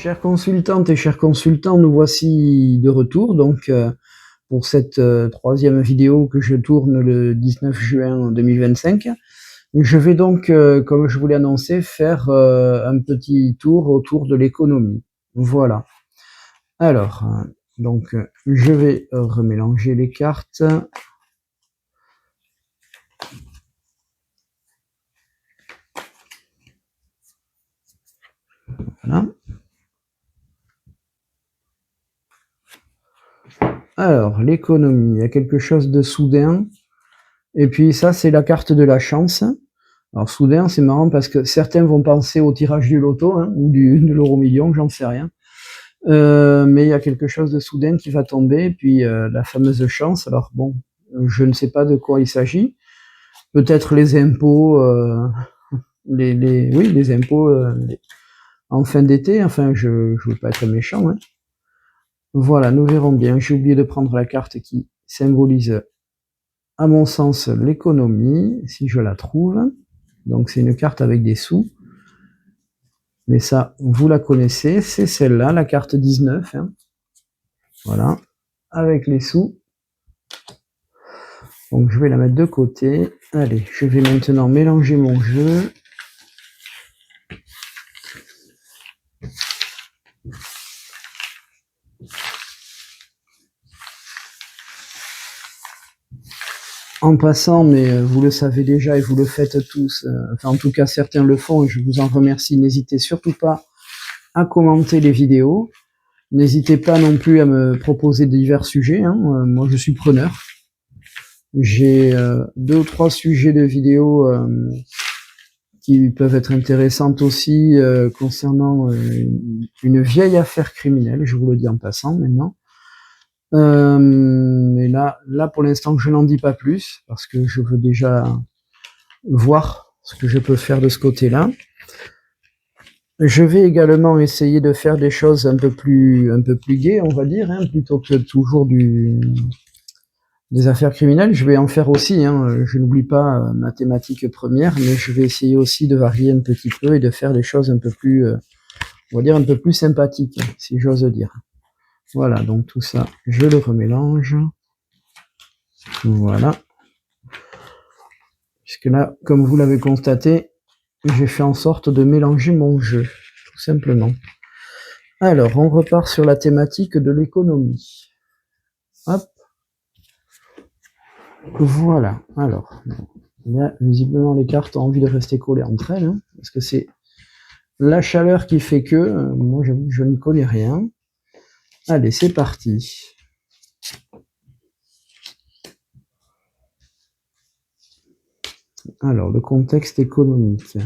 Chères consultantes et chers consultants, nous voici de retour donc pour cette troisième vidéo que je tourne le 19 juin 2025. Je vais donc, comme je vous l'ai annoncé, faire un petit tour autour de l'économie. Voilà. Alors, donc je vais remélanger les cartes. Voilà. Alors, l'économie, il y a quelque chose de soudain. Et puis ça, c'est la carte de la chance. Alors soudain, c'est marrant parce que certains vont penser au tirage du loto ou de l'euro-million, j'en sais rien. Mais il y a quelque chose de soudain qui va tomber, et puis la fameuse chance. Alors bon, je ne sais pas de quoi il s'agit. Peut-être les impôts, les impôts en fin d'été. Enfin, je veux pas être méchant. Voilà, nous verrons bien. J'ai oublié de prendre la carte qui symbolise, à mon sens, l'économie, si je la trouve. Donc c'est une carte avec des sous. Mais ça, vous la connaissez, c'est celle-là, la carte 19. Voilà, avec les sous. Donc je vais la mettre de côté. Allez, je vais maintenant mélanger mon jeu. En passant, mais vous le savez déjà et vous le faites tous, enfin en tout cas certains le font et je vous en remercie, n'hésitez surtout pas à commenter les vidéos. N'hésitez pas non plus à me proposer divers sujets, moi je suis preneur. J'ai 2 ou 3 sujets de vidéos qui peuvent être intéressantes aussi concernant une vieille affaire criminelle, je vous le dis en passant maintenant. Mais là pour l'instant je n'en dis pas plus parce que je veux déjà voir ce que je peux faire de ce côté-là. Je vais également essayer de faire des choses un peu plus gaies, on va dire, plutôt que toujours des affaires criminelles. Je vais en faire aussi, je n'oublie pas ma thématique première, mais je vais essayer aussi de varier un petit peu et de faire des choses un peu plus, on va dire un peu plus sympathiques, si j'ose dire. Voilà, donc tout ça, je le remélange. Voilà. Puisque là, comme vous l'avez constaté, j'ai fait en sorte de mélanger mon jeu, tout simplement. Alors, on repart sur la thématique de l'économie. Hop. Voilà. Alors, là, visiblement, les cartes ont envie de rester collées entre elles, parce que c'est la chaleur qui fait que, moi, j'avoue que je n'y connais rien. Allez, c'est parti. Alors, le contexte économique.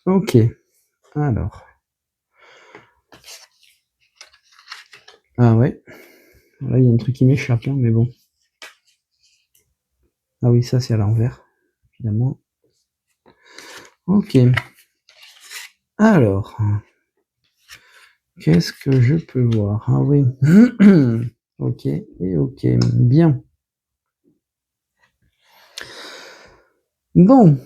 Ok. Alors. Ah ouais. Là, il y a un truc qui m'échappe, mais bon. Ah oui, ça, c'est à l'envers, évidemment. Ok. Alors. Qu'est-ce que je peux voir? Ah oui. Ok, et ok. Bien. Bon.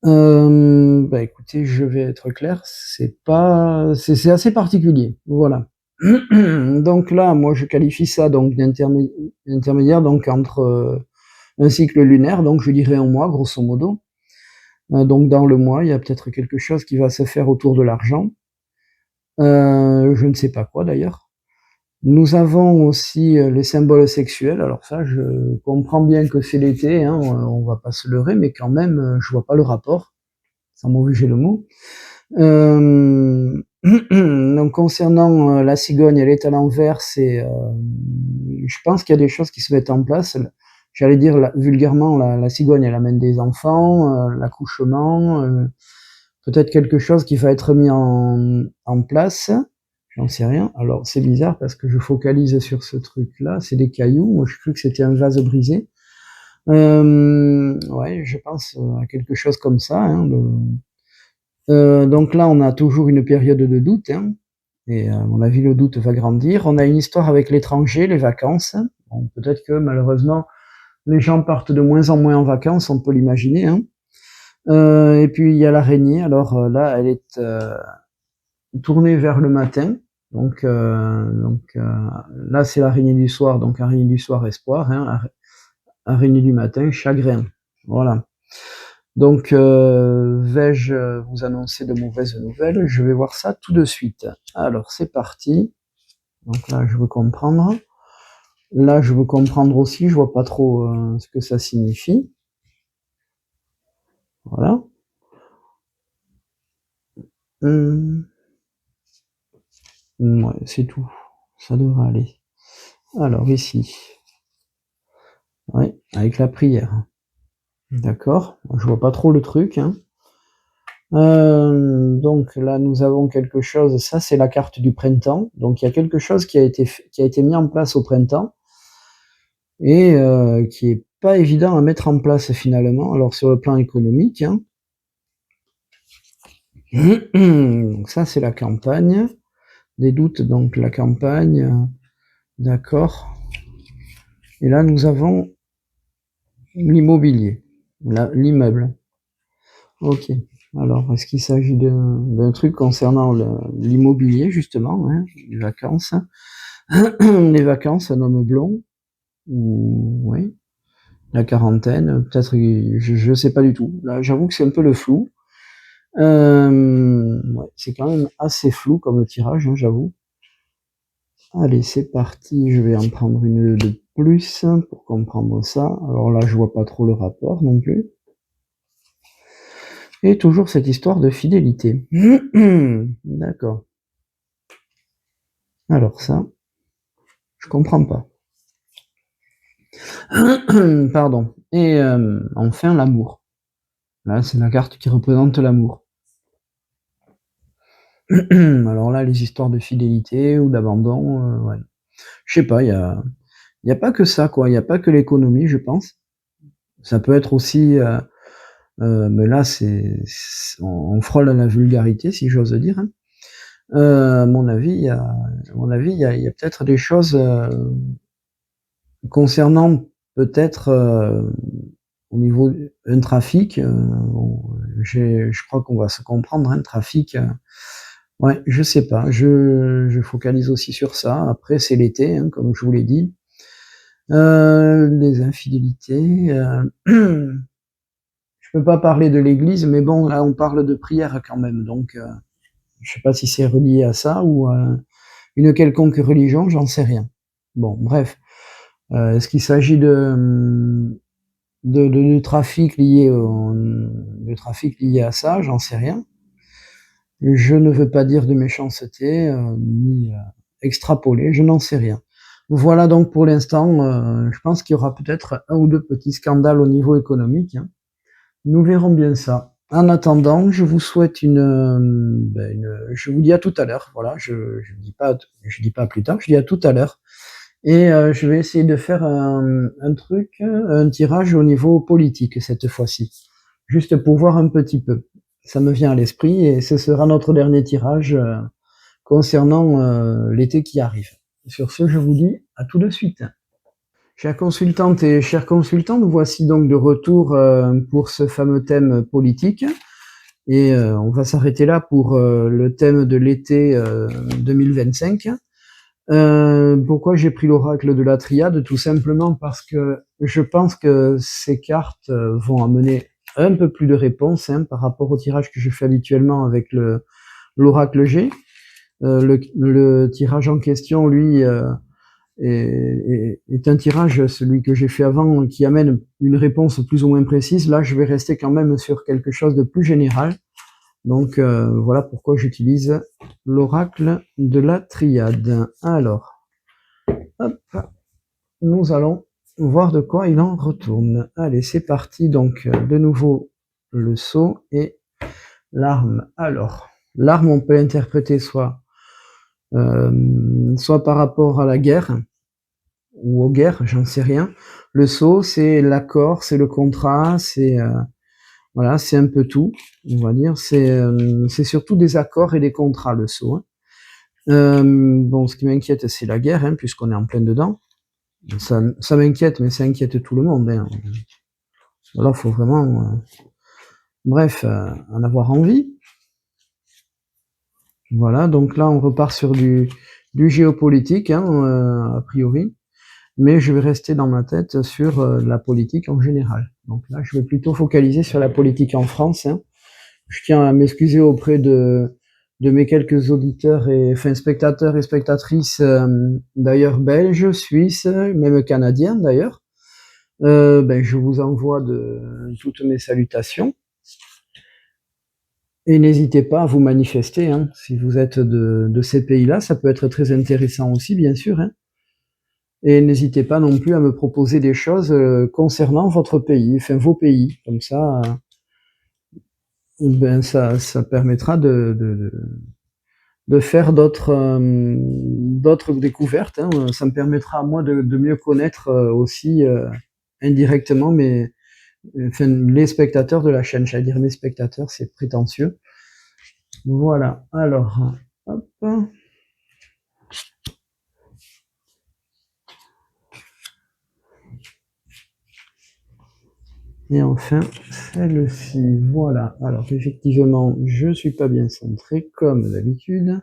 Bah écoutez, je vais être clair, c'est assez particulier. Voilà. Donc là, moi, je qualifie ça donc d'intermédiaire donc entre un cycle lunaire, donc je dirais un mois, grosso modo. Donc dans le mois, il y a peut-être quelque chose qui va se faire autour de l'argent. Je ne sais pas quoi d'ailleurs. Nous avons aussi les symboles sexuels. Alors ça, je comprends bien que c'est l'été, on va pas se leurrer, mais quand même, je vois pas le rapport, sans mauvais jeu de mots. Donc concernant la cigogne, elle est à l'envers, je pense qu'il y a des choses qui se mettent en place. J'allais dire vulgairement, la cigogne, elle amène des enfants, l'accouchement, peut-être quelque chose qui va être mis en place. J'en sais rien. Alors, c'est bizarre parce que je focalise sur ce truc-là. C'est des cailloux. Moi, je crois que c'était un vase brisé. Ouais, je pense à quelque chose comme ça. Donc là, on a toujours une période de doute. Et à mon avis, le doute va grandir. On a une histoire avec l'étranger, les vacances. Bon, peut-être que malheureusement, les gens partent de moins en moins en vacances, on peut l'imaginer, hein. Et puis il y a l'araignée, alors là, elle est tournée vers le matin. Là, c'est l'araignée du soir, donc araignée du soir, espoir, hein, araignée du matin, chagrin. Voilà. Donc, vais-je vous annoncer de mauvaises nouvelles? Je vais voir ça tout de suite. Alors, c'est parti. Donc là, je veux comprendre. Là, je veux comprendre aussi, je vois pas trop ce que ça signifie. Voilà. Ouais, c'est tout. Ça devrait aller. Alors, ici. Oui, avec la prière. D'accord. Je vois pas trop le truc, hein. Donc là, nous avons quelque chose. Ça, c'est la carte du printemps. Donc, il y a quelque chose qui a été mis en place au printemps et qui est pas évident à mettre en place finalement. Alors, sur le plan économique, hein. Donc ça, c'est la campagne. Des doutes, donc la campagne. D'accord. Et là, nous avons l'immobilier, l'immeuble. Ok. Alors, est-ce qu'il s'agit d'un truc concernant l'immobilier, justement, hein, les vacances? Les vacances, un homme blond, ou oui, la quarantaine, peut-être, je sais pas du tout. Là, j'avoue que c'est un peu le flou. Ouais, c'est quand même assez flou comme tirage, hein, j'avoue. Allez, c'est parti, je vais en prendre une de plus pour comprendre ça. Alors là, je vois pas trop le rapport non plus. Et toujours cette histoire de fidélité. D'accord. Alors ça, je comprends pas. Pardon. Et enfin, l'amour. Là, c'est la carte qui représente l'amour. Alors là, les histoires de fidélité ou d'abandon, ouais. Je sais pas, y a pas que ça, quoi. Il y a pas que l'économie, je pense. Ça peut être aussi, mais là, on frôle la vulgarité, si j'ose dire, hein. À mon avis, il y a peut-être des choses concernant peut-être au niveau d'un trafic. Bon, je crois qu'on va se comprendre, un trafic. Ouais, je sais pas. Je focalise aussi sur ça. Après, c'est l'été, hein, comme je vous l'ai dit. Les infidélités. Je peux pas parler de l'Église, mais bon, là, on parle de prière quand même. Donc, je sais pas si c'est relié à ça ou à une quelconque religion, j'en sais rien. Bon, bref. Est-ce qu'il s'agit de trafic lié à ça? J'en sais rien. Je ne veux pas dire de méchanceté, ni extrapoler, je n'en sais rien. Voilà donc pour l'instant, je pense qu'il y aura peut-être un ou deux petits scandales au niveau économique, hein. Nous verrons bien ça. En attendant, je vous souhaite je vous dis à tout à l'heure. Voilà, je dis pas plus tard, je dis à tout à l'heure. Et je vais essayer de faire un tirage au niveau politique cette fois-ci, juste pour voir un petit peu. Ça me vient à l'esprit et ce sera notre dernier tirage concernant l'été qui arrive. Sur ce, je vous dis à tout de suite. Chères consultantes et chers consultants, nous voici donc de retour pour ce fameux thème politique. Et on va s'arrêter là pour le thème de l'été 2025. Pourquoi j'ai pris l'oracle de la triade? Tout simplement parce que je pense que ces cartes vont amener un peu plus de réponses, hein, par rapport au tirage que je fais habituellement avec l'oracle G. Le tirage en question, lui, est un tirage, celui que j'ai fait avant, qui amène une réponse plus ou moins précise. Là, je vais rester quand même sur quelque chose de plus général. Donc voilà pourquoi j'utilise l'oracle de la triade. Alors, hop, nous allons voir de quoi il en retourne. Allez, c'est parti. Donc de nouveau le sceau et l'arme. Alors, l'arme, on peut l'interpréter soit par rapport à la guerre ou aux guerres, j'en sais rien. Le sceau, c'est l'accord, c'est le contrat, voilà, c'est un peu tout, on va dire. C'est surtout des accords et des contrats, le sceau, hein. Bon, ce qui m'inquiète, c'est la guerre, hein, puisqu'on est en plein dedans. Ça m'inquiète, mais ça inquiète tout le monde, hein. Alors, faut vraiment, bref, en avoir envie. Voilà, donc là, on repart sur du géopolitique, hein, a priori, mais je vais rester dans ma tête sur la politique en général. Donc là, je vais plutôt focaliser sur la politique en France, hein. Je tiens à m'excuser auprès de mes quelques auditeurs et enfin spectateurs et spectatrices, d'ailleurs belges, suisses, même canadiens d'ailleurs. Ben, je vous envoie toutes mes salutations. Et n'hésitez pas à vous manifester, hein, si vous êtes de ces pays-là, ça peut être très intéressant aussi, bien sûr, hein. Et n'hésitez pas non plus à me proposer des choses concernant votre pays, enfin vos pays, comme ça, ben ça permettra de faire d'autres découvertes, hein. Ça me permettra à moi de mieux connaître aussi indirectement enfin, les spectateurs de la chaîne. J'allais dire mes spectateurs, c'est prétentieux. Voilà. Alors, hop. Et enfin, celle-ci. Voilà. Alors, effectivement, je suis pas bien centré, comme d'habitude.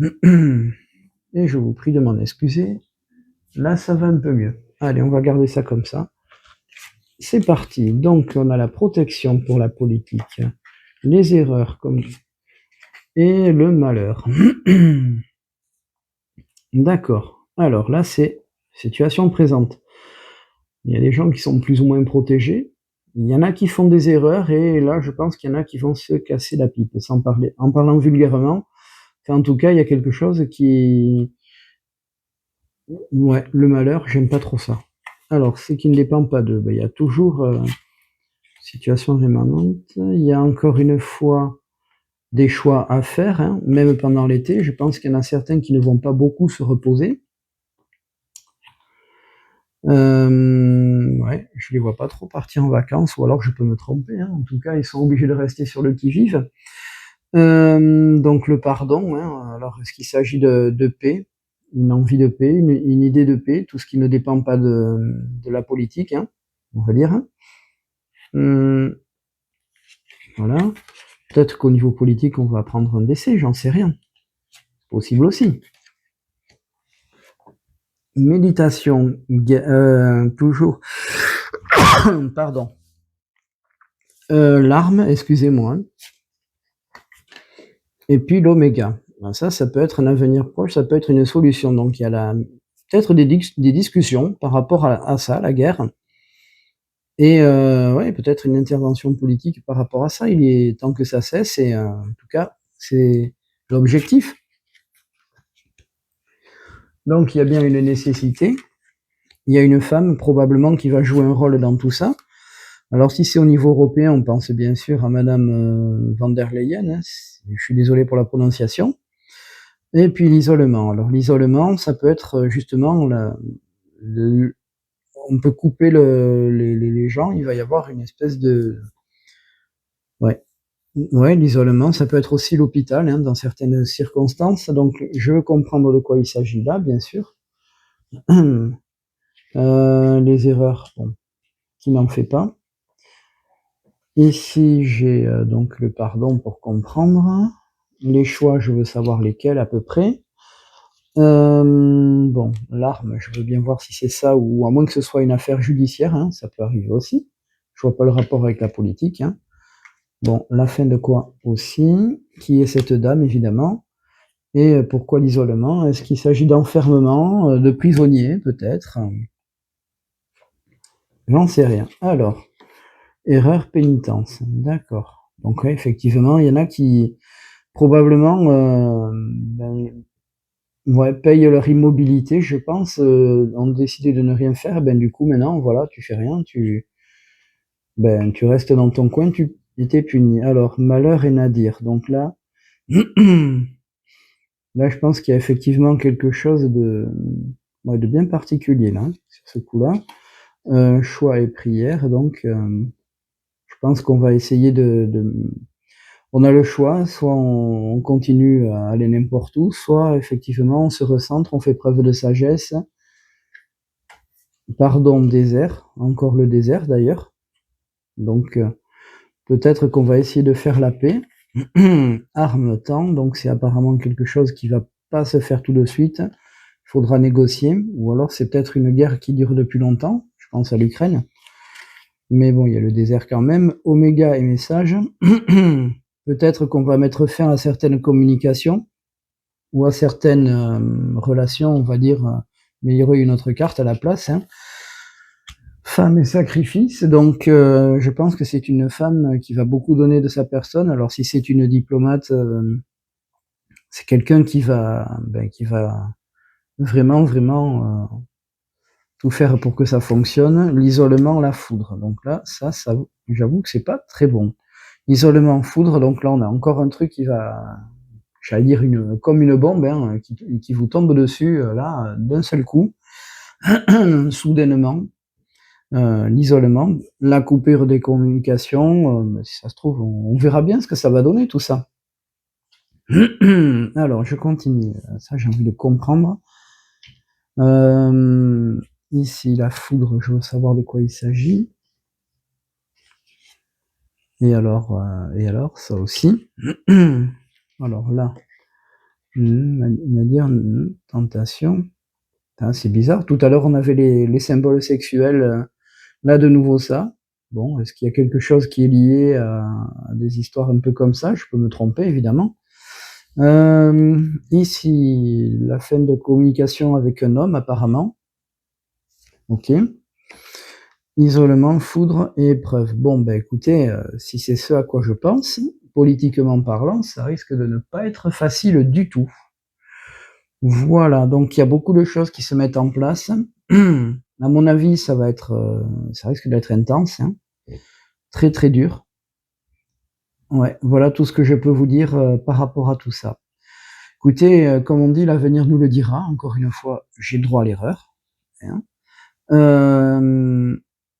Et je vous prie de m'en excuser. Là, ça va un peu mieux. Allez, on va garder ça comme ça. C'est parti. Donc, on a la protection pour la politique, les erreurs comme et le malheur. D'accord. Alors là, c'est situation présente. Il y a des gens qui sont plus ou moins protégés. Il y en a qui font des erreurs et là, je pense qu'il y en a qui vont se casser la pipe, sans parler, en parlant vulgairement. Enfin, en tout cas, il y a quelque chose qui, ouais, le malheur, j'aime pas trop ça. Alors, ce qui ne dépend pas d'eux, ben, il y a toujours situation rémanente. Il y a encore une fois des choix à faire, hein, même pendant l'été. Je pense qu'il y en a certains qui ne vont pas beaucoup se reposer. Ouais, je les vois pas trop partir en vacances, ou alors je peux me tromper, hein. En tout cas, ils sont obligés de rester sur le qui-vive. Donc le pardon, hein, alors est-ce qu'il s'agit de paix, une envie de paix, une idée de paix, tout ce qui ne dépend pas de la politique, hein, on va dire, hein. Voilà. Peut-être qu'au niveau politique, on va prendre un décès, j'en sais rien. Possible aussi. Méditation, toujours. Pardon. Larmes, excusez-moi. Et puis l'oméga. Ça peut être un avenir proche, ça peut être une solution. Donc il y a peut-être des discussions par rapport à ça, la guerre. Et ouais, peut-être une intervention politique par rapport à ça. Il est temps que ça cesse et en tout cas, c'est l'objectif. Donc il y a bien une nécessité. Il y a une femme probablement qui va jouer un rôle dans tout ça. Alors si c'est au niveau européen, on pense bien sûr à Madame van der Leyen, hein. Je suis désolé pour la prononciation. Et puis l'isolement. Alors l'isolement, ça peut être justement on peut couper les gens. Il va y avoir une espèce de, ouais, ouais, l'isolement. Ça peut être aussi l'hôpital, hein, dans certaines circonstances. Donc je veux comprendre de quoi il s'agit là, bien sûr. Les erreurs, bon, qui n'en fait pas. Ici, j'ai donc le pardon pour comprendre. Les choix, je veux savoir lesquels à peu près. Bon, l'arme, je veux bien voir si c'est ça, ou à moins que ce soit une affaire judiciaire, hein, ça peut arriver aussi. Je vois pas le rapport avec la politique, hein. Bon, la fin de quoi aussi? Qui est cette dame, évidemment? Et pourquoi l'isolement? Est-ce qu'il s'agit d'enfermement, de prisonnier, peut-être? J'en sais rien. Alors, erreur, pénitence. D'accord. Donc, ouais, effectivement, il y en a qui, probablement, ben, ouais, payent leur immobilité, je pense, ont décidé de ne rien faire, ben du coup maintenant, voilà, tu fais rien, tu restes dans ton coin, tu étais puni. Alors, malheur et nadir. Donc là, là, je pense qu'il y a effectivement quelque chose ouais, de bien particulier là, sur ce coup-là. Choix et prière, donc je pense qu'on va essayer on a le choix, soit on continue à aller n'importe où, soit effectivement on se recentre, on fait preuve de sagesse Pardon, désert, encore le désert d'ailleurs. Donc, peut-être qu'on va essayer de faire la paix. Arme temps, donc c'est apparemment quelque chose qui va pas se faire tout de suite. Il faudra négocier, ou alors c'est peut-être une guerre qui dure depuis longtemps. Je pense à l'Ukraine. Mais bon, il y a le désert quand même. Oméga et message. Peut-être qu'on va mettre fin à certaines communications ou à certaines relations, on va dire. Mais il y aurait une autre carte à la place. Hein. Femme et sacrifice. Donc, je pense que c'est une femme qui va beaucoup donner de sa personne. Alors, si c'est une diplomate, c'est quelqu'un qui va vraiment, vraiment tout faire pour que ça fonctionne. L'isolement, la foudre. Donc là, ça, j'avoue que c'est pas très bon. Isolement, foudre. Donc là, on a encore un truc qui va, j'allais dire comme une bombe, hein, qui vous tombe dessus là d'un seul coup, soudainement. L'isolement, la coupure des communications, si ça se trouve, on verra bien ce que ça va donner tout ça. Alors, je continue. Ça, j'ai envie de comprendre. Ici, la foudre, je veux savoir de quoi il s'agit. Et alors, ça aussi. Alors là, dire tentation. C'est bizarre. Tout à l'heure, on avait les symboles sexuels. Là, de nouveau, ça. Bon, est-ce qu'il y a quelque chose qui est lié à des histoires un peu comme ça? Je peux me tromper, évidemment. Ici, la fin de communication avec un homme, apparemment. Ok. Isolement, foudre et épreuve. Bon, ben écoutez, si c'est ce à quoi je pense, politiquement parlant, ça risque de ne pas être facile du tout. Voilà, donc il y a beaucoup de choses qui se mettent en place. À mon avis, ça risque d'être intense, hein. Très très dur. Ouais, voilà tout ce que je peux vous dire par rapport à tout ça. Écoutez, comme on dit, l'avenir nous le dira. Encore une fois, j'ai le droit à l'erreur. Hein.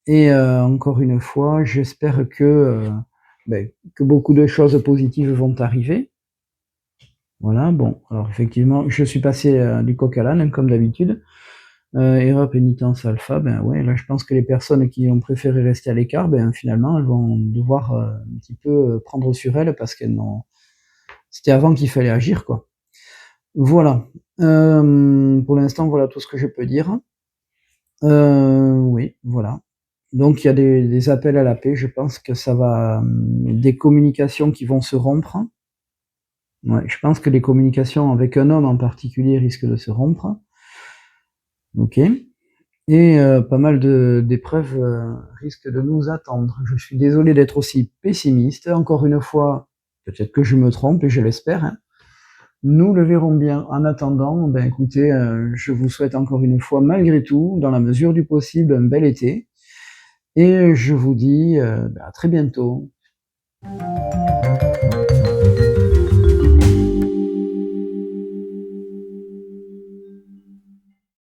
Encore une fois, j'espère que beaucoup de choses positives vont arriver. Voilà, bon, alors effectivement, je suis passé du coq à l'âne, hein, comme d'habitude. Erreur, pénitence, alpha, ben ouais, là je pense que les personnes qui ont préféré rester à l'écart, ben finalement, elles vont devoir un petit peu prendre sur elles parce qu'elles n'ont. C'était avant qu'il fallait agir, quoi. Voilà. Pour l'instant, voilà tout ce que je peux dire. Oui, voilà. Donc il y a des appels à la paix, je pense que ça va, des communications qui vont se rompre. Ouais, je pense que les communications avec un homme en particulier risquent de se rompre. OK. Et pas mal d'épreuves risquent de nous attendre. Je suis désolé d'être aussi pessimiste. Encore une fois, peut-être que je me trompe et je l'espère, hein. Nous le verrons bien. En attendant, ben écoutez, je vous souhaite encore une fois, malgré tout, dans la mesure du possible, un bel été. Et je vous dis à très bientôt.